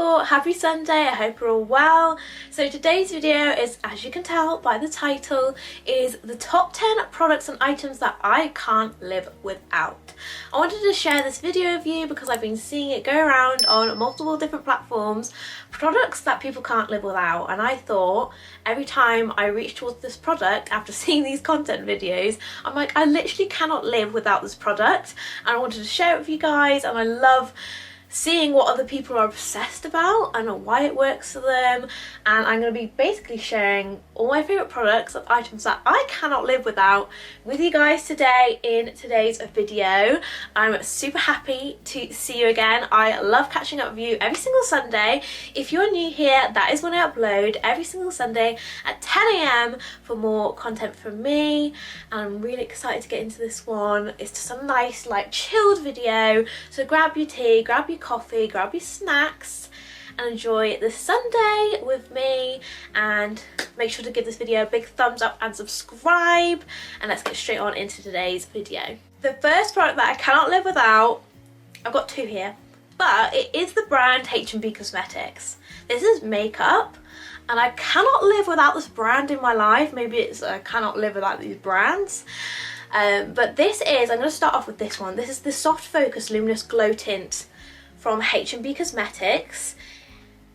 people, happy Sunday. I hope you're all well. So today's video is, as you can tell by the title, is the top 10 products and items that I can't live without. I wanted to share this video with you because I've been seeing it go around on multiple different platforms, products that people can't live without, and I thought every time I reach towards this product after seeing these content videos, I'm like, I literally cannot live without this product, and I wanted to share it with you guys. And I love seeing what other people are obsessed about and why it works for them, and I'm going to be basically sharing all my favourite products and items that I cannot live without with you guys today in today's video. I'm super happy to see you again. I love catching up with you every single Sunday. If you're new here, that is when I upload every single Sunday at 10 AM for more content from me, and I'm really excited to get into this one. It's just a nice, like, chilled video, so grab your tea, grab your coffee, grab your snacks and enjoy this Sunday with me, and make sure to give this video a big thumbs up and subscribe, and let's get straight on into today's video. The first product that I cannot live without, I've got two here, but it is the brand H&B Cosmetics. This is makeup and I cannot live without this brand in my life. Maybe it's I cannot live without these brands. But this is, I'm going to start off with this one. This is the Soft Focus Luminous Glow Tint from H&B Cosmetics.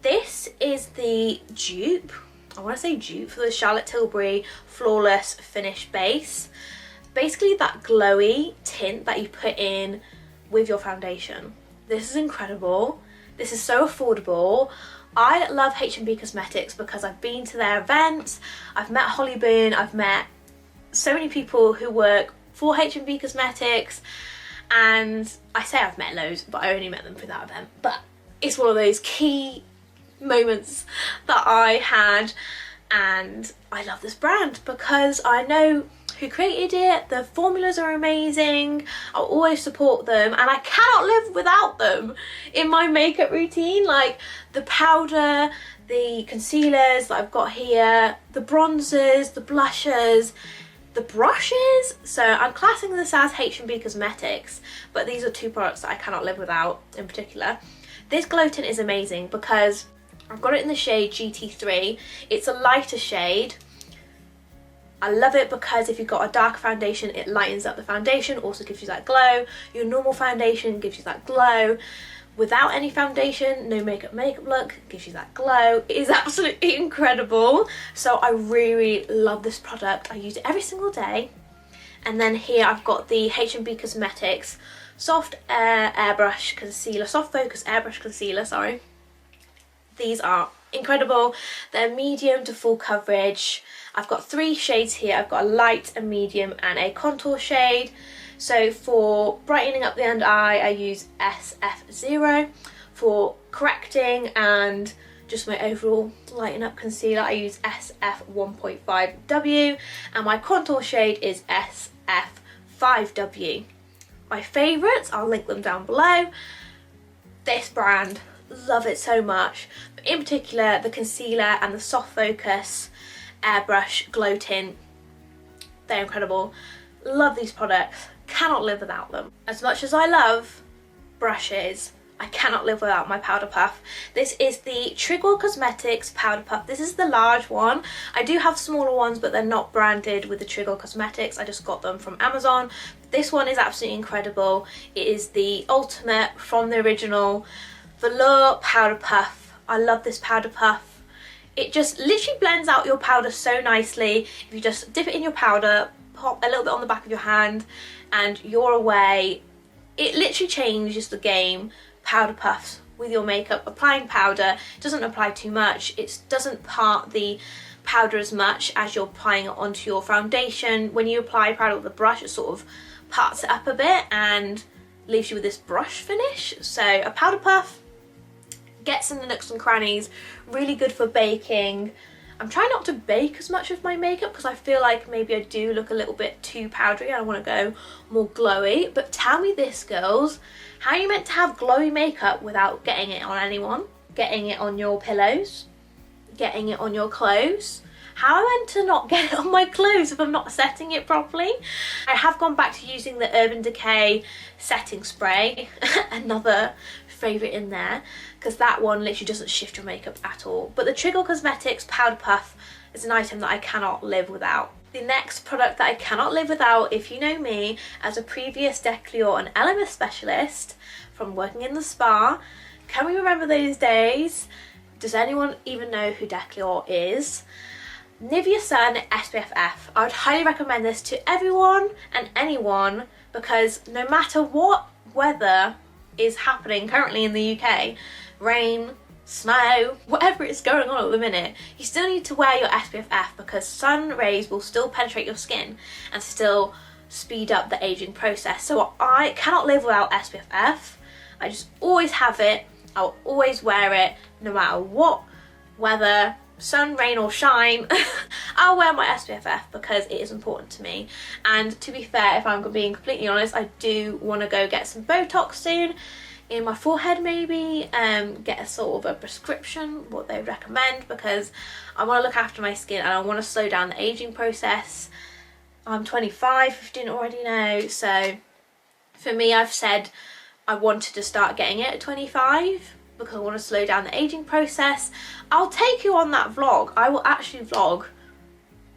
This is the dupe, I want to say dupe, for the Charlotte Tilbury Flawless Finish Base. Basically that glowy tint that you put in with your foundation. This is incredible. This is so affordable. I love H&B Cosmetics because I've been to their events, I've met Holly Boone, I've met so many people who work for H&B Cosmetics, and I say I've met loads, but I only met them for that event. But it's one of those key moments that I had, and I love this brand because I know who created it, the formulas are amazing, I'll always support them, and I cannot live without them in my makeup routine. Like the powder, the concealers that I've got here, the bronzers, the blushes, the brushes. So I'm classing this as H&B Cosmetics, but these are two products that I cannot live without in particular. This glow tint is amazing because I've got it in the shade GT3. It's a lighter shade. I love it because if you've got a dark foundation, it lightens up the foundation, also gives you that glow. Your normal foundation gives you that glow. Without any foundation, no makeup look, gives you that glow. It is absolutely incredible. So I really love this product. I use it every single day. And then here I've got the H&B Cosmetics Soft Airbrush Concealer, Soft Focus Airbrush Concealer, sorry. These are incredible. They're medium to full coverage. I've got three shades here. I've got a light, a medium and a contour shade. So for brightening up the under eye, I use SF0. For correcting and just my overall lighten up concealer, I use SF1.5W, and my contour shade is SF5W. My favourites, I'll link them down below. This brand, love it so much. But in particular, the concealer and the Soft Focus Airbrush Glow Tint, they're incredible. Love these products, cannot live without them. As much as I love brushes, I cannot live without my powder puff. This is the Trigwell Cosmetics powder puff. This is the large one. I do have smaller ones, but they're not branded with the Trigwell Cosmetics. I just got them from Amazon. This one is absolutely incredible. It is the ultimate from the original velour powder puff. I love this powder puff. It just literally blends out your powder so nicely. If you just dip it in your powder, pop a little bit on the back of your hand, and you're away. It literally changes the game. Powder puffs with your makeup. Applying powder doesn't apply too much. It doesn't part the powder as much as you're applying it onto your foundation. When you apply powder with a brush, it sort of parts it up a bit and leaves you with this brush finish. So a powder puff gets in the nooks and crannies, really good for baking. I'm trying not to bake as much with my makeup because I feel like maybe I do look a little bit too powdery. I want to go more glowy. But tell me this, girls, how are you meant to have glowy makeup without getting it on anyone? Getting it on your pillows? Getting it on your clothes? How am I meant to not get it on my clothes if I'm not setting it properly? I have gone back to using the Urban Decay setting spray, another favourite in there, because that one literally doesn't shift your makeup at all. But the Trigger Cosmetics Powder Puff is an item that I cannot live without. The next product that I cannot live without, if you know me, as a previous Decleor and LMS specialist from working in the spa, can we remember those days? Does anyone even know who Decleor is? Nivea Sun SPF. I would highly recommend this to everyone and anyone, because no matter what weather is happening currently in the UK, rain, snow, whatever is going on at the minute, you still need to wear your SPF because sun rays will still penetrate your skin and still speed up the aging process. So I cannot live without SPF. I just always have it. I'll always wear it no matter what weather, sun, rain or shine. I'll wear my SPF because it is important to me. And to be fair, if I'm being completely honest, I do want to go get some Botox soon in my forehead, maybe get a sort of a prescription, what they recommend, because I want to look after my skin and I want to slow down the aging process. I'm 25, if you didn't already know, so for me, I've said I wanted to start getting it at 25 because I want to slow down the aging process. I'll take you on that vlog. I will actually vlog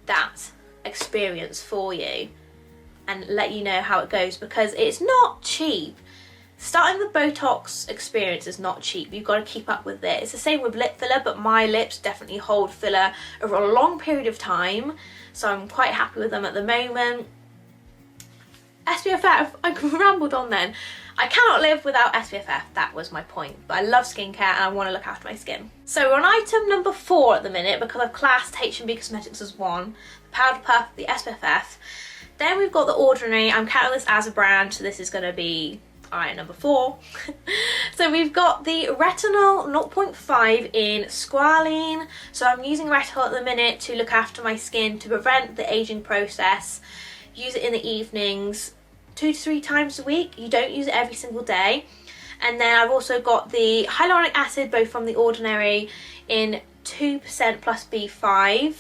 that experience for you and let you know how it goes, because it's not cheap. Starting the Botox experience is not cheap. You've got to keep up with it. It's the same with lip filler, but my lips definitely hold filler over a long period of time, so I'm quite happy with them at the moment. SPF, I rambled on then. I cannot live without SPF, that was my point. But I love skincare and I want to look after my skin. So we're on item number 4 at the minute, because I've classed H&B Cosmetics as one. The Powder Puff, the SPF. Then we've got The Ordinary. I'm counting this as a brand, so this is going to be number 4. So we've got the Retinol 0.5 in Squalene. So I'm using Retinol at the minute to look after my skin to prevent the aging process. Use it in the evenings 2 to 3 times a week. You don't use it every single day. And then I've also got the hyaluronic acid, both from The Ordinary in 2% plus B5.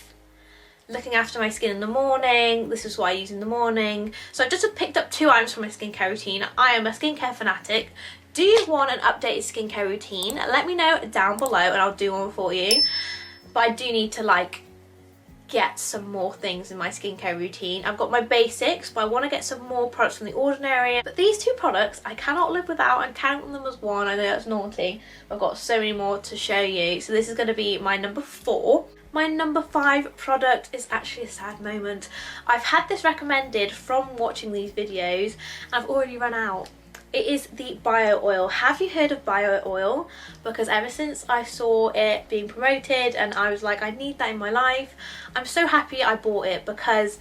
Looking after my skin in the morning. This is what I use in the morning. So I've just picked up 2 items from my skincare routine. I am a skincare fanatic. Do you want an updated skincare routine? Let me know down below and I'll do one for you. But I do need to get some more things in my skincare routine. I've got my basics, but I want to get some more products from The Ordinary. But these 2 products I cannot live without. I'm counting them as one. I know that's naughty. I've got so many more to show you. So this is going to be my number 4. My number 5 product is actually a sad moment. I've had this recommended from watching these videos and I've already run out. It is the Bio Oil. Have you heard of Bio Oil? Because ever since I saw it being promoted and I was like, I need that in my life, I'm so happy I bought it, because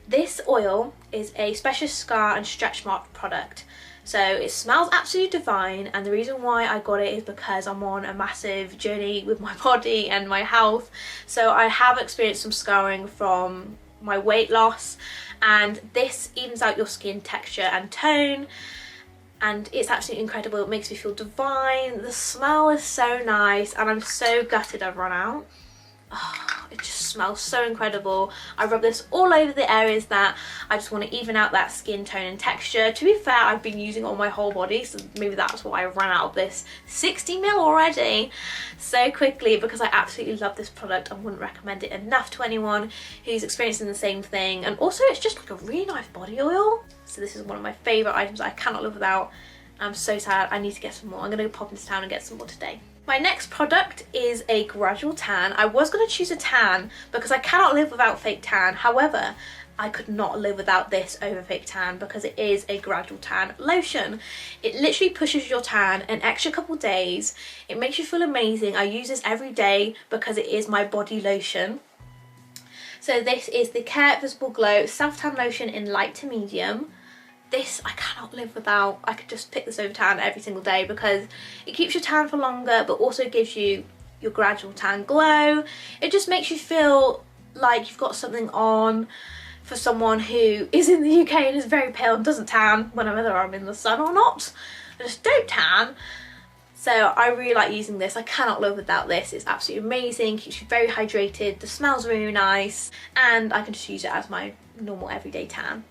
this oil is a specialist scar and stretch mark product. So it smells absolutely divine, and the reason why I got it is because I'm on a massive journey with my body and my health. So I have experienced some scarring from my weight loss, and this evens out your skin texture and tone, and it's absolutely incredible. It makes me feel divine. The smell is so nice, and I'm so gutted I've run out. Oh, it just smells so incredible. I rub this all over the areas that I just want to even out that skin tone and texture. To be fair, I've been using it on my whole body, so maybe that's why I ran out of this 60ml already so quickly, because I absolutely love this product and wouldn't recommend it enough to anyone who's experiencing the same thing. And also it's just like a really nice body oil. So this is one of my favourite items I cannot live without. I'm so sad. I need to get some more. I'm going to pop into town and get some more today. My next product is a gradual tan. I was going to choose a tan because I cannot live without fake tan. However, I could not live without this over fake tan because it is a gradual tan lotion. It literally pushes your tan an extra couple days. It makes you feel amazing. I use this every day because it is my body lotion. So this is the Care Visible Glow Self Tan Lotion in light to medium. This I cannot live without. I could just pick this over tan every single day because it keeps your tan for longer, but also gives you your gradual tan glow. It just makes you feel like you've got something on for someone who is in the UK and is very pale and doesn't tan, whether I'm in the sun or not. I just don't tan. So I really like using this. I cannot live without this. It's absolutely amazing, keeps you very hydrated, the smell's really nice, and I can just use it as my normal everyday tan.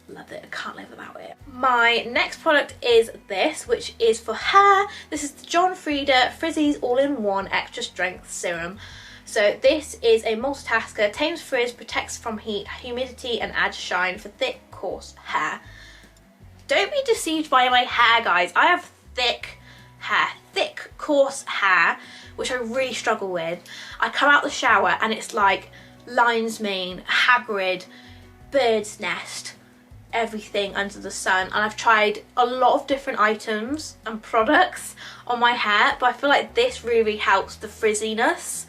Love it, I can't live without it. My next product is this, which is for hair. This is the John Frieda Frizzies All-in-One Extra Strength Serum. So this is a multitasker, tames frizz, protects from heat, humidity, and adds shine for thick, coarse hair. Don't be deceived by my hair, guys. I have thick hair, thick, coarse hair, which I really struggle with. I come out the shower and it's like lion's mane, Hagrid, bird's nest, everything under the sun. And I've tried a lot of different items and products on my hair, but I feel like this really helps the frizziness.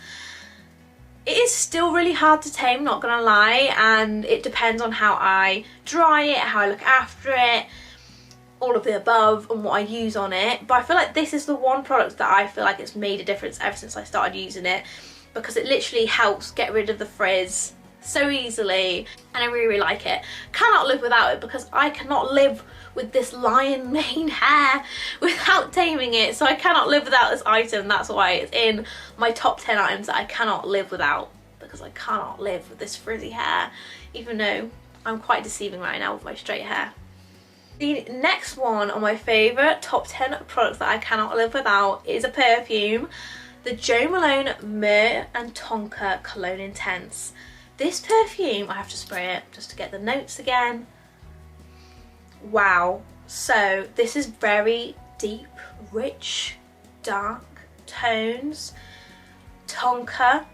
It is still really hard to tame, not gonna lie, and it depends on how I dry it, how I look after it, all of the above, and what I use on it. But I feel like this is the one product that I feel like it's made a difference ever since I started using it, because it literally helps get rid of the frizz so easily, and I really, really like it. Cannot live without it, because I cannot live with this lion mane hair without taming it, so I cannot live without this item. That's why it's in my top 10 items that I cannot live without, because I cannot live with this frizzy hair, even though I'm quite deceiving right now with my straight hair. The next one on my favourite top 10 products that I cannot live without is a perfume, the Jo Malone Myrrh and Tonka Cologne Intense. This perfume, I have to spray it just to get the notes again. Wow, so this is very deep, rich, dark tones. Tonka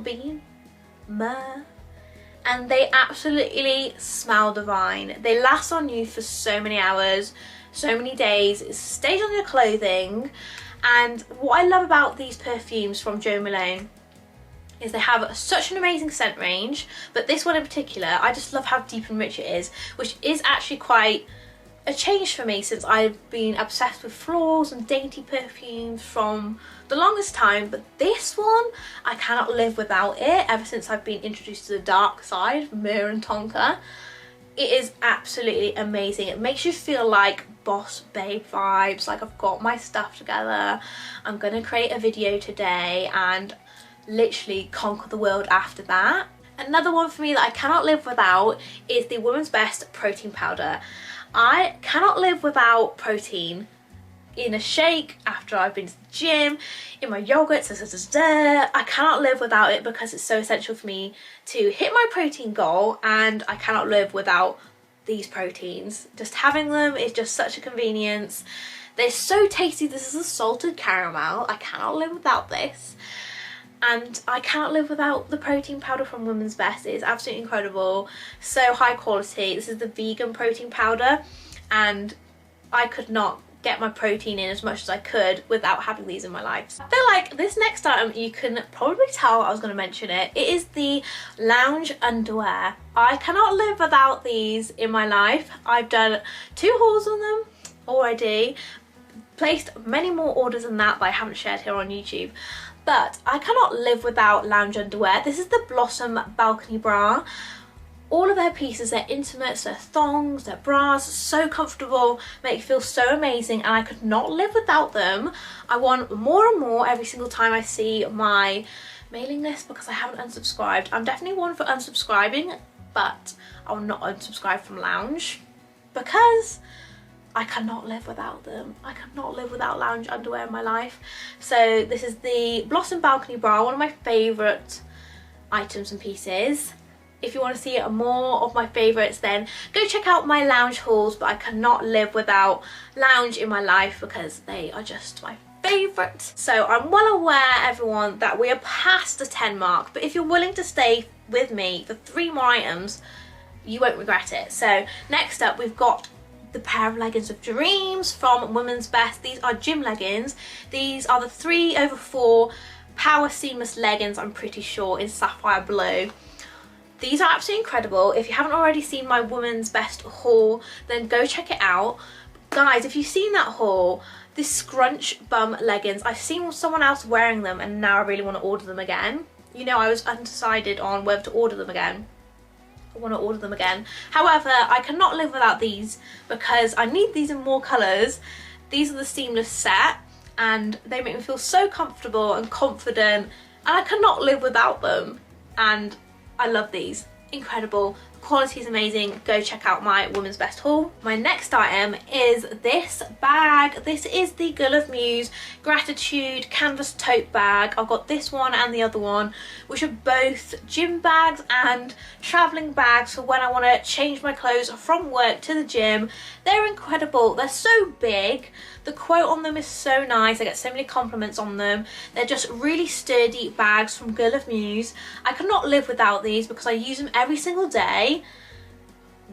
bean, myrrh, and they absolutely smell divine. They last on you for so many hours, so many days. It stays on your clothing, and what I love about these perfumes from Jo Malone is they have such an amazing scent range, but this one in particular, I just love how deep and rich it is, which is actually quite a change for me since I've been obsessed with florals and dainty perfumes from the longest time. But this one, I cannot live without it ever since I've been introduced to the dark side of Myrrh and Tonka. It is absolutely amazing. It makes you feel like boss babe vibes, like I've got my stuff together, I'm gonna create a video today and literally conquer the world after that. Another one for me that I cannot live without is the Woman's Best protein powder. I cannot live without protein in a shake, after I've been to the gym, in my yogurts, I cannot live without it because it's so essential for me to hit my protein goal, and I cannot live without these proteins. Just having them is just such a convenience. They're so tasty. This is a salted caramel. I cannot live without this. And I cannot live without the protein powder from Women's Best. It is absolutely incredible, so high quality. This is the vegan protein powder, and I could not get my protein in as much as I could without having these in my life. I feel like this next item, you can probably tell I was going to mention it. It is the lounge underwear. I cannot live without these in my life. I've done 2 hauls on them already, placed many more orders than that I haven't shared here on YouTube. But I cannot live without lounge underwear. This is the Blossom Balcony Bra. All of their pieces, they're intimates, they're thongs, they're bras, so comfortable, make you feel so amazing, and I could not live without them. I want more and more every single time I see my mailing list, because I haven't unsubscribed. I'm definitely one for unsubscribing, but I will not unsubscribe from Lounge because I cannot live without them. I cannot live without lounge underwear in my life. So this is the Blossom Balcony Bra, one of my favourite items and pieces. If you want to see more of my favourites, then go check out my lounge hauls, but I cannot live without lounge in my life because they are just my favourite. So I'm well aware, everyone, that we are past the 10 mark, but if you're willing to stay with me for 3 more items, you won't regret it. So next up, we've got the pair of leggings of dreams from Women's Best. These are gym leggings. These are the 3/4 power seamless leggings, I'm pretty sure, in sapphire blue. These are absolutely incredible. If you haven't already seen my Women's Best haul, then go check it out. Guys, if you've seen that haul, this scrunch bum leggings, I've seen someone else wearing them and now I really want to order them again. You know, I was undecided on whether to order them again. I want to order them again. However, I cannot live without these because I need these in more colours, These are the seamless set and they make me feel so comfortable and confident, and I cannot live without them. And I love these. Incredible. Quality is amazing. Go check out my women's best haul. My next item is this bag. This is the Girl of Muse Gratitude canvas tote bag. I've got this one and the other one, which are both gym bags and traveling bags for when I want to change my clothes from work to the gym. They're incredible. They're so big. The quote on them is so nice. I get so many compliments on them. They're just really sturdy bags from Girl of Muse. I cannot live without these because I use them every single day.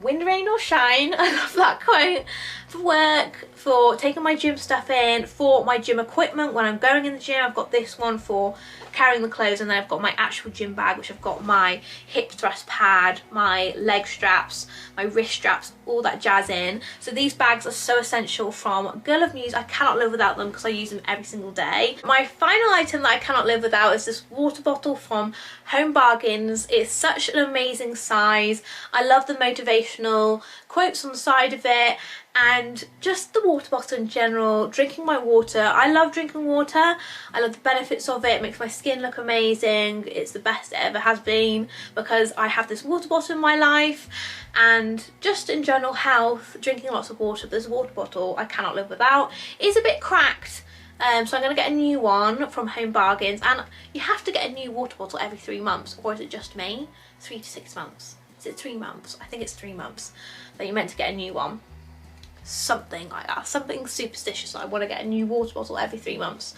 Wind, rain or shine. I love that quote. For work, for taking my gym stuff in, for my gym equipment when I'm going in the gym. I've got this one for carrying the clothes, and then I've got my actual gym bag, which I've got my hip thrust pad, my leg straps, my wrist straps, all that jazz in. So these bags are so essential from Girl of Muse. I cannot live without them because I use them every single day. My final item that I cannot live without is this water bottle from Home Bargains. It's such an amazing size. I love the motivational quotes on the side of it, and just the water bottle in general. Drinking my water. I love drinking water. I love the benefits of it. It makes my skin look amazing. It's the best it ever has been because I have this water bottle in my life, and just in general health, drinking lots of water. This water bottle I cannot live without. It's a bit cracked, so I'm going to get a new one from Home Bargains, and you have to get a new water bottle every 3 months, or is it just me? 3 to 6 months. Is it 3 months? I think it's 3 months that you're meant to get a new one. Something like that. Something superstitious. I want to get a new water bottle every 3 months.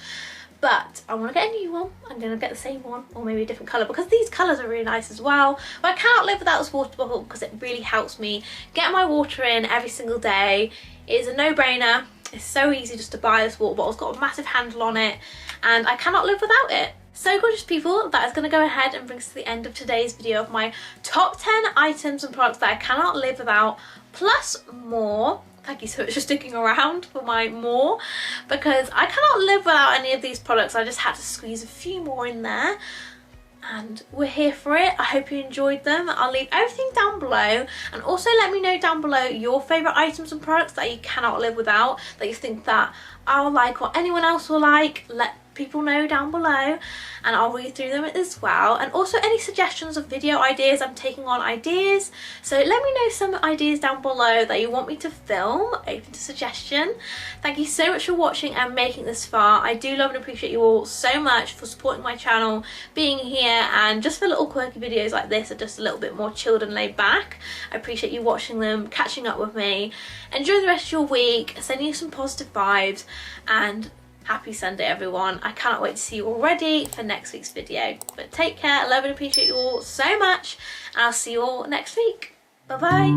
But I want to get a new one. I'm going to get the same one, or maybe a different colour, because these colours are really nice as well. But I cannot live without this water bottle because it really helps me get my water in every single day. It is a no-brainer. It's so easy just to buy this water bottle. It's got a massive handle on it, and I cannot live without it. So gorgeous people, that is going to go ahead and bring us to the end of today's video of my top 10 items and products that I cannot live without, plus more. Thank you so much for sticking around for my more, because I cannot live without any of these products. I just had to squeeze a few more in there, and we're here for it. I hope you enjoyed them. I'll leave everything down below, and also let me know down below your favourite items and products that you cannot live without, that you think that I'll like or anyone else will like. Let people know down below, and I'll read through them as well. And also any suggestions of video ideas. I'm taking on ideas, so let me know some ideas down below that you want me to film. Open to suggestion. Thank you so much for watching and making this far. I do love and appreciate you all so much for supporting my channel, being here, and just for little quirky videos like this are just a little bit more chilled and laid back. I appreciate you watching them, catching up with me. Enjoy the rest of your week, sending you some positive vibes, and happy Sunday everyone. I cannot wait to see you all ready for next week's video. But take care, I love and appreciate you all so much, and I'll see you all next week. Bye bye.